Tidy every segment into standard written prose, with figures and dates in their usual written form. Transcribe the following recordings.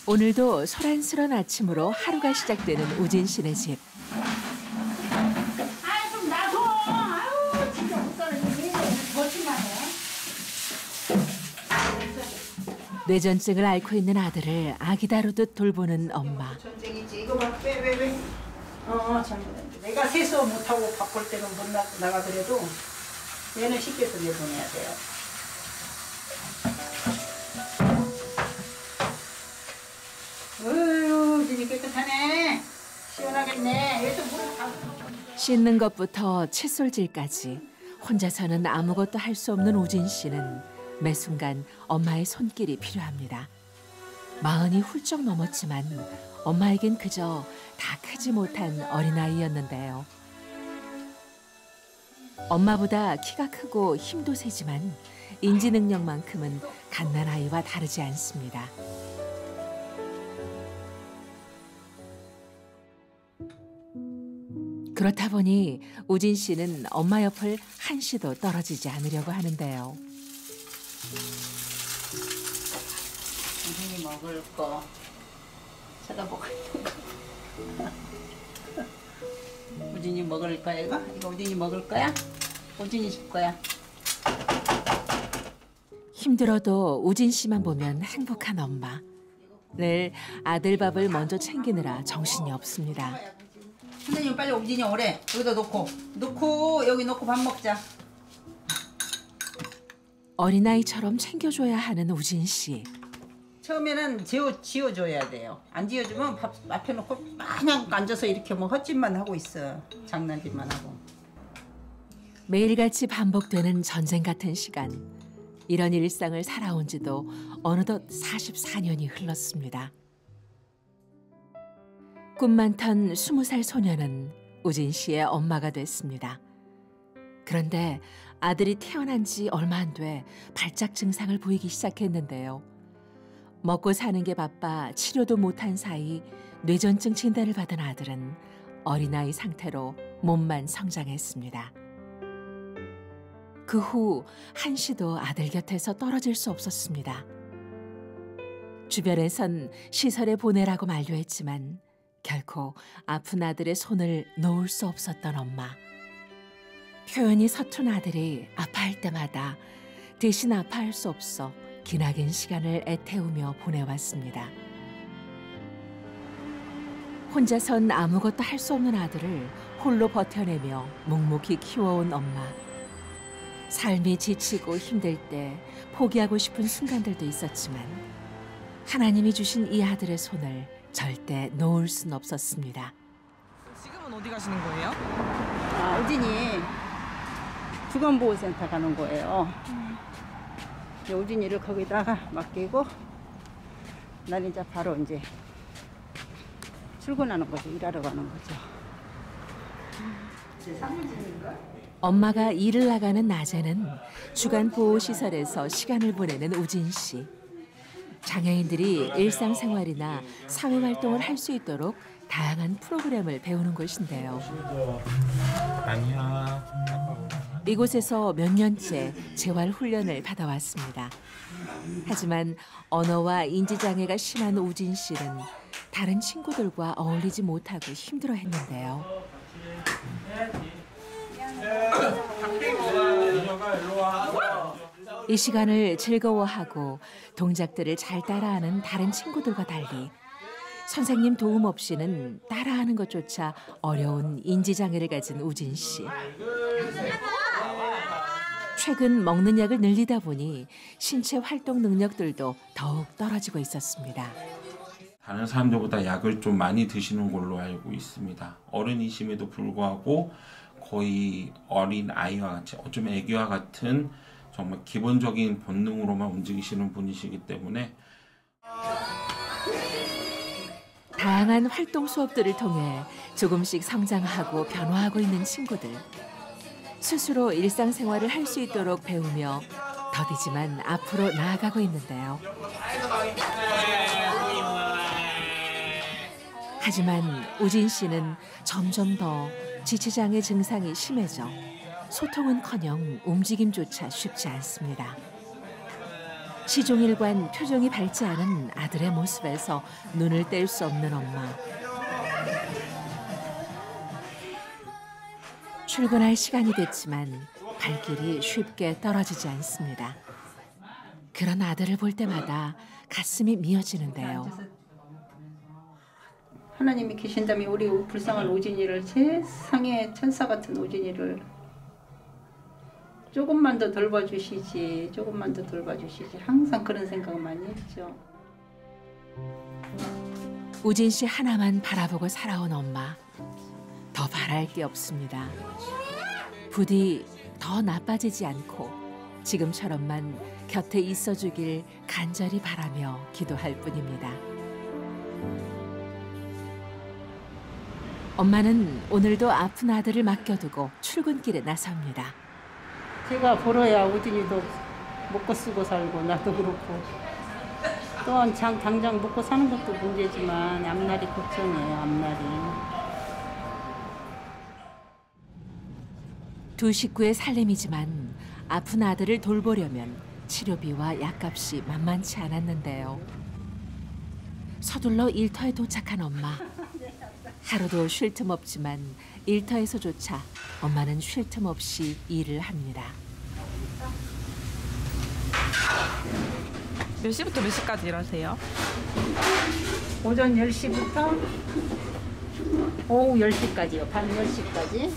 오늘도 소란스런 아침으로 하루가 시작되는 우진 씨네 집. 아이 좀 놔둬. 아유 진짜 못 살았네. 거짓말해. 뇌전증을 앓고 있는 아들을 아기 다루듯 돌보는 엄마. 전쟁이지. 이거 봐. 왜. 잘못했네. 내가 세수 못하고 바쁠 때는 못 나가더라도 얘는 시켜서 내보내야 돼요. 어휴, 진이 깨끗하네. 시원하겠네. 얘도 물을 다. 씻는 것부터 칫솔질까지 혼자서는 아무것도 할 수 없는 우진 씨는 매 순간 엄마의 손길이 필요합니다. 마흔이 훌쩍 넘었지만 엄마에겐 그저 다 크지 못한 어린아이였는데요. 엄마보다 키가 크고 힘도 세지만 인지 능력만큼은 갓난아이와 다르지 않습니다. 그렇다 보니 우진 씨는 엄마 옆을 한시도 떨어지지 않으려고 하는데요. 우진이 먹을 거 찾아보고 있는 거. 우진이 먹을 거야 이거? 이거 우진이 먹을 거야? 우진이 줄 거야. 힘들어도 우진 씨만 보면 행복한 엄마. 늘 아들 밥을 먼저 챙기느라 정신이 없습니다. 선생님 빨리 우진이 오래. 여기다 놓고 여기 놓고 밥 먹자. 어린아이처럼 챙겨줘야 하는 우진 씨. 처음에는 지어줘야 돼요. 안 지어주면 밥 앞에 놓고 마냥 앉아서 이렇게 뭐 헛짓만 하고 있어. 장난짓만 하고. 매일같이 반복되는 전쟁 같은 시간. 이런 일상을 살아온 지도 어느덧 44년이 흘렀습니다. 꿈 많던 20살 소녀는 우진 씨의 엄마가 됐습니다. 그런데 아들이 태어난 지 얼마 안 돼 발작 증상을 보이기 시작했는데요. 먹고 사는 게 바빠 치료도 못한 사이 뇌전증 진단을 받은 아들은 어린아이 상태로 몸만 성장했습니다. 그 후 한시도 아들 곁에서 떨어질 수 없었습니다. 주변에선 시설에 보내라고 만류했지만 결코 아픈 아들의 손을 놓을 수 없었던 엄마. 표현이 서툰 아들이 아파할 때마다 대신 아파할 수 없어 기나긴 시간을 애태우며 보내왔습니다. 혼자선 아무것도 할 수 없는 아들을 홀로 버텨내며 묵묵히 키워온 엄마. 삶이 지치고 힘들 때 포기하고 싶은 순간들도 있었지만 하나님이 주신 이 아들의 손을 절대 놓을 순 없었습니다. 지금은 어디 가시는 거예요? 우진이 주간보호센터 가는 거예요. 우진이를 거기다가 맡기고 난 이제 바로 이제 출근하는 거죠. 일하러 가는 거죠. 엄마가 일을 나가는 낮에는 주간보호시설에서 시간을 보내는 우진 씨. 장애인들이 일상생활이나 사회활동을 할 수 있도록 다양한 프로그램을 배우는 곳인데요. 아니야. 이곳에서 몇 년째 재활훈련을 받아왔습니다. 하지만 언어와 인지장애가 심한 우진 씨는 다른 친구들과 어울리지 못하고 힘들어했는데요. 이 시간을 즐거워하고 동작들을 잘 따라하는 다른 친구들과 달리 선생님 도움 없이는 따라하는 것조차 어려운 인지장애를 가진 우진 씨. 최근 먹는 약을 늘리다 보니 신체 활동 능력들도 더욱 떨어지고 있었습니다. 다른 사람들보다 약을 좀 많이 드시는 걸로 알고 있습니다. 어른이심에도 불구하고 거의 어린 아이와 같이 어쩌면 애기와 같은 정말 기본적인 본능으로만 움직이시는 분이시기 때문에 다양한 활동 수업들을 통해 조금씩 성장하고 변화하고 있는 친구들. 스스로 일상생활을 할 수 있도록 배우며 더디지만 앞으로 나아가고 있는데요. 하지만 우진 씨는 점점 더 지체장애 증상이 심해져 소통은커녕 움직임조차 쉽지 않습니다. 시종일관 표정이 밝지 않은 아들의 모습에서 눈을 뗄 수 없는 엄마. 출근할 시간이 됐지만 발길이 쉽게 떨어지지 않습니다. 그런 아들을 볼 때마다 가슴이 미어지는데요. 하나님이 계신다면 우리 불쌍한 오진이를, 세상에 천사 같은 오진이를 조금만 더 돌봐주시지, 조금만 더 돌봐주시지, 항상 그런 생각 많이 했죠. 우진 씨 하나만 바라보고 살아온 엄마. 더 바랄 게 없습니다. 부디 더 나빠지지 않고 지금처럼만 곁에 있어주길 간절히 바라며 기도할 뿐입니다. 엄마는 오늘도 아픈 아들을 맡겨두고 출근길에 나섭니다. 제가 벌어야 우진이도 먹고 쓰고 살고 나도 그렇고, 또한 당장 먹고 사는 것도 문제지만 앞날이 걱정이에요. 앞날이. 두 식구의 살림이지만 아픈 아들을 돌보려면 치료비와 약값이 만만치 않았는데요. 서둘러 일터에 도착한 엄마. 하루도 쉴 틈 없지만 일터에서조차 엄마는 쉴 틈 없이 일을 합니다. 몇 시부터 몇 시까지 일하세요? 오전 10시부터 오후 10시까지요. 밤 10시까지.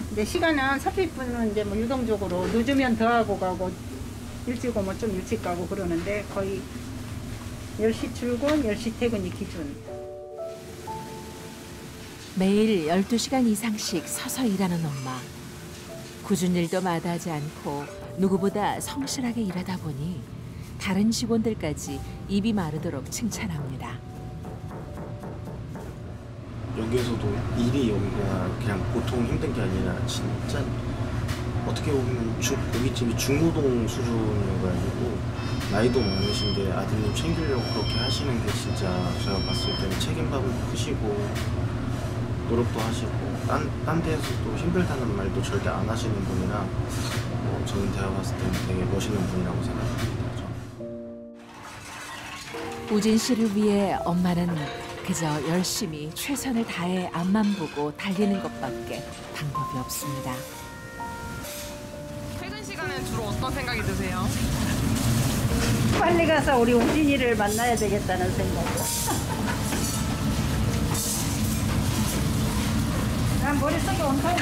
근데 시간은 30분은 이제 뭐 유동적으로 늦으면 더 하고 가고 일찍 오면 좀 일찍 가고 그러는데 거의 10시 출근, 10시 퇴근이 기준. 매일 12시간 이상씩 서서 일하는 엄마. 굳은 일도 마다하지 않고 누구보다 성실하게 일하다 보니 다른 직원들까지 입이 마르도록 칭찬합니다. 여기에서도 일이 여기가 그냥 보통 힘든 게 아니라 진짜 어떻게 보면 고깃집이 중노동 수준이어가지고 나이도 많으신데 아드님 챙기려고 그렇게 하시는 게 진짜 제가 봤을 때는 책임감도 크시고 노력도 하시고 딴 데에서도 힘들다는 말도 절대 안 하시는 분이라 저는 제가 봤을 때는 되게 멋있는 분이라고 생각합니다. 우진 씨를 위해 엄마는 그저 열심히 최선을 다해 앞만 보고 달리는 것밖에 방법이 없습니다. 퇴근 시간엔 주로 어떤 생각이 드세요? 빨리 가서 우리 우진이를 만나야 되겠다는 생각이요. 난 머릿속에 온통이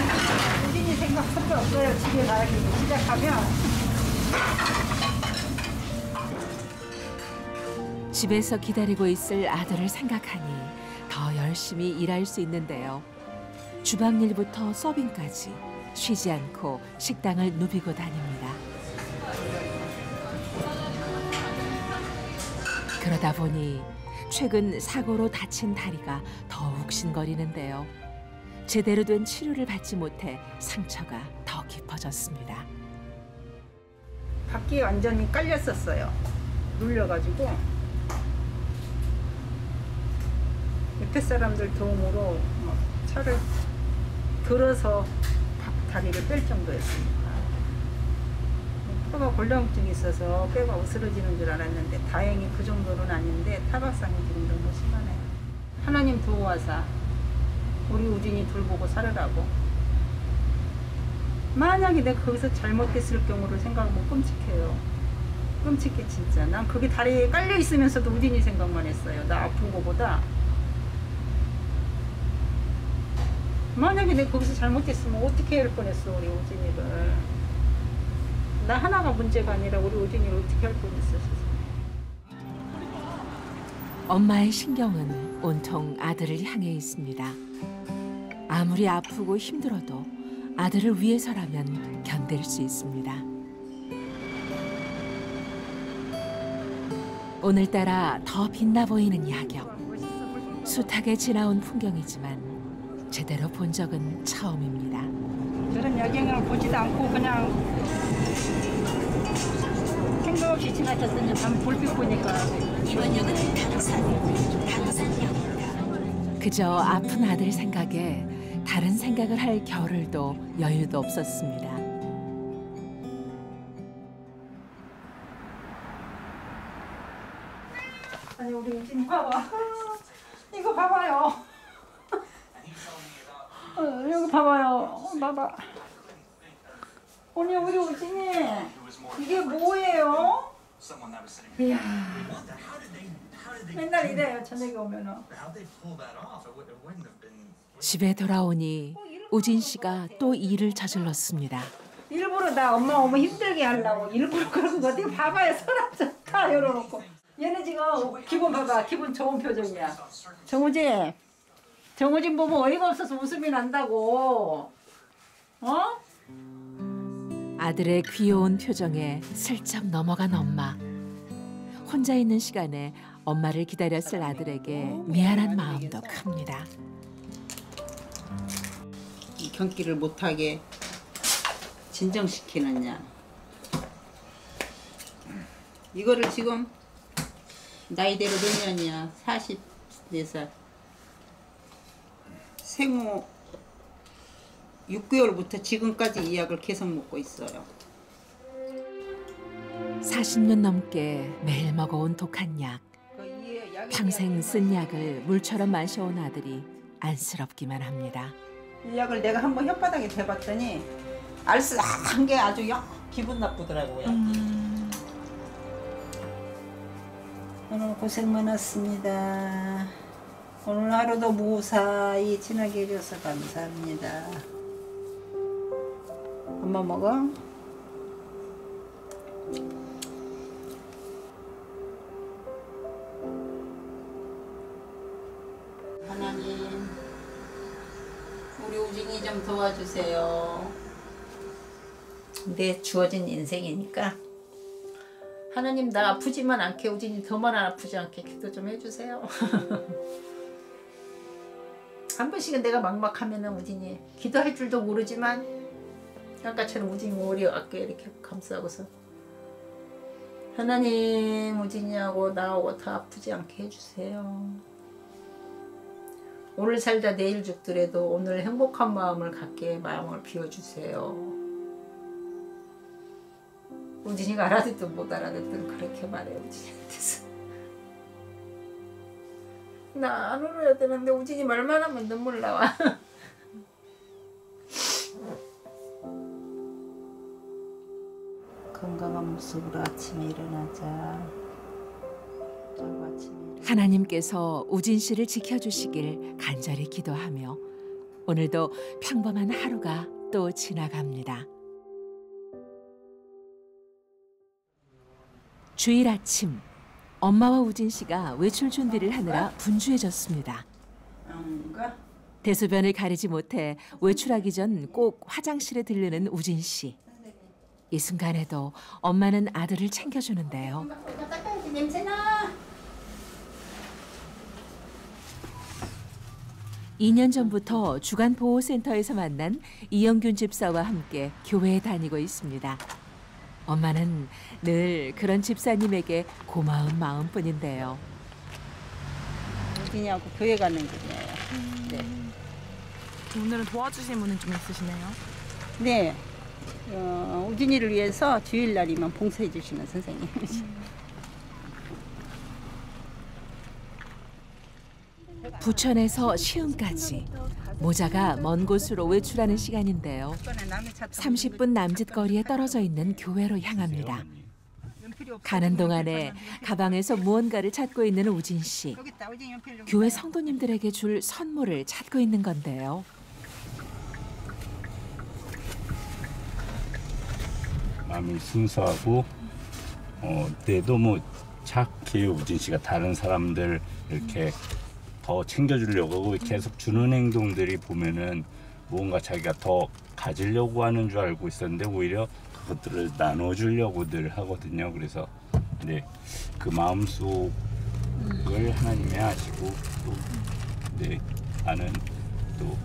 우진이 생각밖에 없어요. 집에 가기 시작하면. 집에서 기다리고 있을 아들을 생각하니 더 열심히 일할 수 있는데요. 주방 일부터 서빙까지 쉬지 않고 식당을 누비고 다닙니다. 그러다 보니 최근 사고로 다친 다리가 더욱 욱신거리는데요. 제대로 된 치료를 받지 못해 상처가 더 깊어졌습니다. 바퀴에 완전히 깔렸었어요. 눌려가지고. 옆에 사람들 도움으로 차를 들어서 다리를 뺄 정도였습니다. 뼈가 골다공증이 있어서 뼈가 으스러지는 줄 알았는데 다행히 그 정도는 아닌데 타박상이 지금 너무 심하네요. 하나님 도와서 우리 우진이 돌보고 살으라고. 만약에 내가 거기서 잘못했을 경우를 생각하면 끔찍해요. 끔찍해 진짜. 난 그게 다리에 깔려 있으면서도 우진이 생각만 했어요. 나 아픈 거보다. 만약에 내가 거기서 잘못했으면 어떻게 할 뻔했어 우리 우진이를. 나 하나가 문제가 아니라 우리 우진이를 어떻게 할 뻔했어. 엄마의 신경은 온통 아들을 향해 있습니다. 아무리 아프고 힘들어도 아들을 위해서라면 견딜 수 있습니다. 오늘따라 더 빛나 보이는 야경. 숱하게 지나온 풍경이지만 제대로 본 적은 처음입니다. 저런 야경을 보지도 않고 그냥 생각 없이 지나쳤더니 밤 불빛 보니까 이번 역은 강산역. 그저 아픈 아들 생각에 다른 생각을 할 겨를도 여유도 없었습니다. 아니 우리 우진이 봐봐. 이거 봐봐요. 이거 봐봐요. 봐봐. 오늘 우리 우진이 이게 뭐예요? 이야. 맨날 이래요. 저녁에 오면은. 집에 돌아오니 우진 씨가 또 일을 저질렀습니다. 일부러 나 엄마 오면 힘들게 하려고 일부러 그런 거. 어디 봐봐요. 서랍 다 열어놓고. 얘는 지금 기분 봐봐. 기분 좋은 표정이야. 정우진 보면 어이가 없어서 웃음이 난다고. 어? 아들의 귀여운 표정에 슬쩍 넘어간 엄마. 혼자 있는 시간에 엄마를 기다렸을 아들에게 미안한 마음도 큽니다. 이 경기를 못하게 진정시키느냐. 이거를 지금 나이대로 몇 년이야? 44살. 생후 6개월부터 지금까지 이 약을 계속 먹고 있어요. 40년 넘게 매일 먹어온 독한 약. 평생 쓴 약을 물처럼 마셔온 아들이 안쓰럽기만 합니다. 이 약을 내가 한번 혓바닥에 대봤더니 알싸한 게 아주 기분 나쁘더라고요. 오늘 고생 많았습니다. 오늘 하루도 무사히 지나게 해줘서 감사합니다. 엄마 먹어? 하나님, 우리 우진이 좀 도와주세요. 내 주어진 인생이니까 하나님 나 아프지만 않게 우진이 더만 아프지 않게 기도 좀 해주세요. 한 번씩은 내가 막막하면은 우진이 기도할 줄도 모르지만 아까처럼 우진이 머리 어깨 이렇게 감싸고서 하나님 우진이하고 나하고 다 아프지 않게 해주세요. 오늘 살다 내일 죽더라도 오늘 행복한 마음을 갖게 마음을 비워주세요. 우진이가 알아듣든 못 알아듣든 그렇게 말해 우진이한테서. 나 안 울어야 되는데 우진이 말만 하면 눈물 나와. 건강한 모습으로 아침에 일어나자. 하나님께서 우진 씨를 지켜주시길 간절히 기도하며 오늘도 평범한 하루가 또 지나갑니다. 주일 아침, 엄마와 우진 씨가 외출 준비를 하느라 분주해졌습니다. 대소변을 가리지 못해 외출하기 전 꼭 화장실에 들르는 우진 씨. 이 순간에도 엄마는 아들을 챙겨주는데요. 냄새나. 2년 전부터 주간보호센터에서 만난 이영균 집사와 함께 교회에 다니고 있습니다. 엄마는 늘 그런 집사님에게 고마운 마음뿐인데요. 우진이하고 교회 가는 길이에요. 네. 오늘은 도와주신 분은 좀 있으시네요? 네. 우진이를 위해서 주일날이면 봉사해 주시는 선생님. 부천에서 시흥까지 모자가 먼 곳으로 외출하는 시간인데요. 30분 남짓 거리에 떨어져 있는 교회로 향합니다. 가는 동안에 가방에서 무언가를 찾고 있는 우진 씨. 교회 성도님들에게 줄 선물을 찾고 있는 건데요. 마음이 순수하고 너무 착해요. 우진 씨가 다른 사람들 이렇게 더 챙겨주려고 하고 계속 주는 행동들이 보면은 뭔가 자기가 더 가지려고 하는 줄 알고 있었는데 오히려 그것들을 나눠주려고들 하거든요. 그래서 그 마음속을 하나님이 아시고 또 나는 또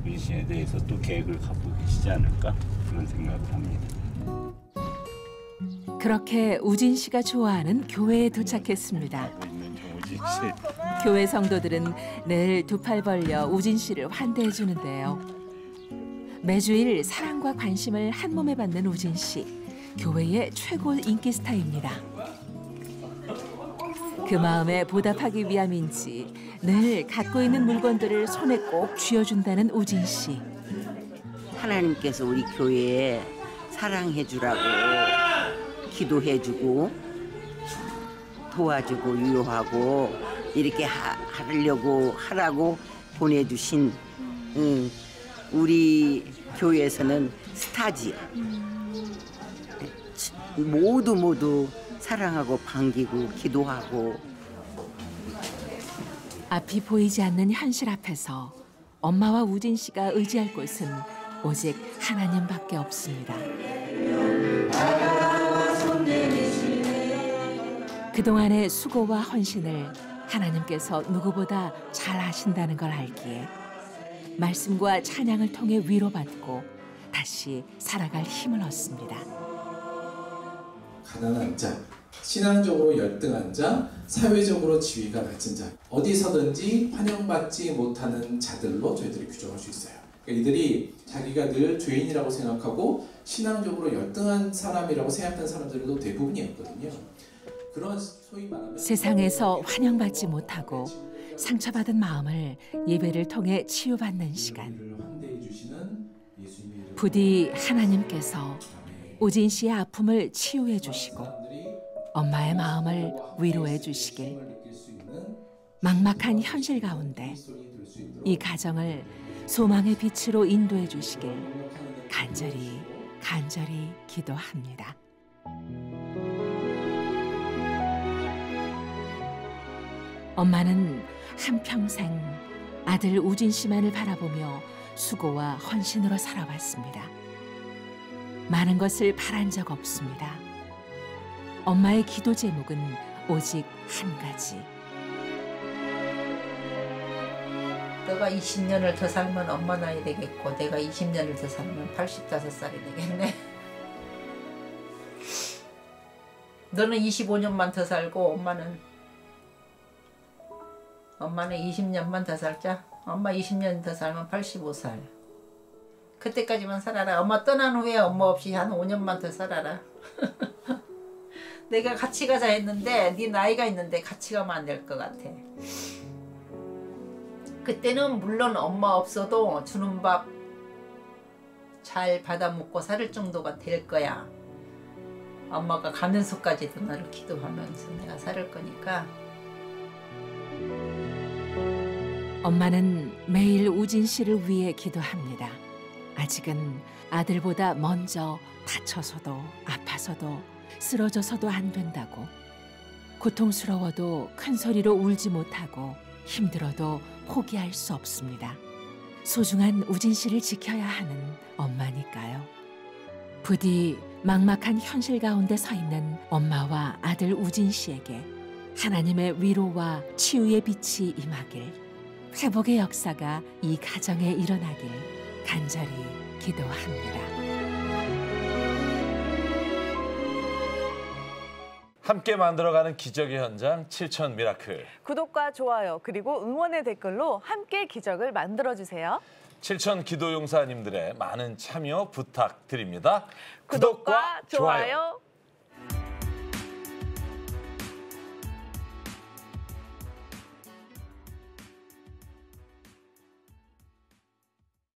우진 씨에 대해서 또 계획을 갖고 계시지 않을까 그런 생각을 합니다. 그렇게 우진 씨가 좋아하는 교회에 도착했습니다. 교회 성도들은 늘 두 팔 벌려 우진 씨를 환대해 주는데요. 매주일 사랑과 관심을 한 몸에 받는 우진 씨, 교회의 최고 인기 스타입니다. 그 마음에 보답하기 위함인지 늘 갖고 있는 물건들을 손에 꼭 쥐어준다는 우진 씨. 하나님께서 우리 교회에 사랑해 주라고 기도해 주고 도와주고 유효하고 이렇게 하라고 보내주신 우리 교회에서는 스타지요. 모두 사랑하고 반기고 기도하고. 앞이 보이지 않는 현실 앞에서 엄마와 우진 씨가 의지할 곳은 오직 하나님밖에 없습니다. 그동안의 수고와 헌신을 하나님께서 누구보다 잘 아신다는 걸 알기에 말씀과 찬양을 통해 위로받고 다시 살아갈 힘을 얻습니다. 가난한 자, 신앙적으로 열등한 자, 사회적으로 지위가 낮은 자, 어디서든지 환영받지 못하는 자들로 저희들이 규정할 수 있어요. 그러니까 이들이 자기가 늘 죄인이라고 생각하고 신앙적으로 열등한 사람이라고 생각하는 사람들도 대부분이었거든요. 그런 소위 말하면 세상에서 환영받지 못하고 상처받은 마음을 예배를 통해 치유받는 시간. 부디 하나님께서 우진 씨의 아픔을 치유해 주시고 엄마의 마음을 위로해 주시길, 막막한 현실 가운데 이 가정을 소망의 빛으로 인도해 주시길 간절히 기도합니다. 엄마는 한평생 아들 우진 씨만을 바라보며 수고와 헌신으로 살아왔습니다. 많은 것을 바란 적 없습니다. 엄마의 기도 제목은 오직 한 가지. 너가 20년을 더 살면 엄마 나이 되겠고 내가 20년을 더 살면 85살이 되겠네. 너는 25년만 더 살고 엄마는 20년만 더 살자. 엄마 20년 더 살면 85살. 그때까지만 살아라. 엄마 떠난 후에 엄마 없이 한 5년만 더 살아라. 내가 같이 가자 했는데 네 나이가 있는데 같이 가면 안 될 것 같아. 그때는 물론 엄마 없어도 주는 밥 잘 받아 먹고 살 정도가 될 거야. 엄마가 가는 수까지도 나를 기도하면서 내가 살 거니까. 엄마는 매일 우진 씨를 위해 기도합니다. 아직은 아들보다 먼저 다쳐서도 아파서도 쓰러져서도 안 된다고, 고통스러워도 큰 소리로 울지 못하고 힘들어도 포기할 수 없습니다. 소중한 우진 씨를 지켜야 하는 엄마니까요. 부디 막막한 현실 가운데 서 있는 엄마와 아들 우진 씨에게 하나님의 위로와 치유의 빛이 임하길, 회복의 역사가 이 가정에 일어나길 간절히 기도합니다. 함께 만들어가는 기적의 현장 7천 미라클. 구독과 좋아요 그리고 응원의 댓글로 함께 기적을 만들어주세요. 7천 기도용사님들의 많은 참여 부탁드립니다. 구독과 좋아요.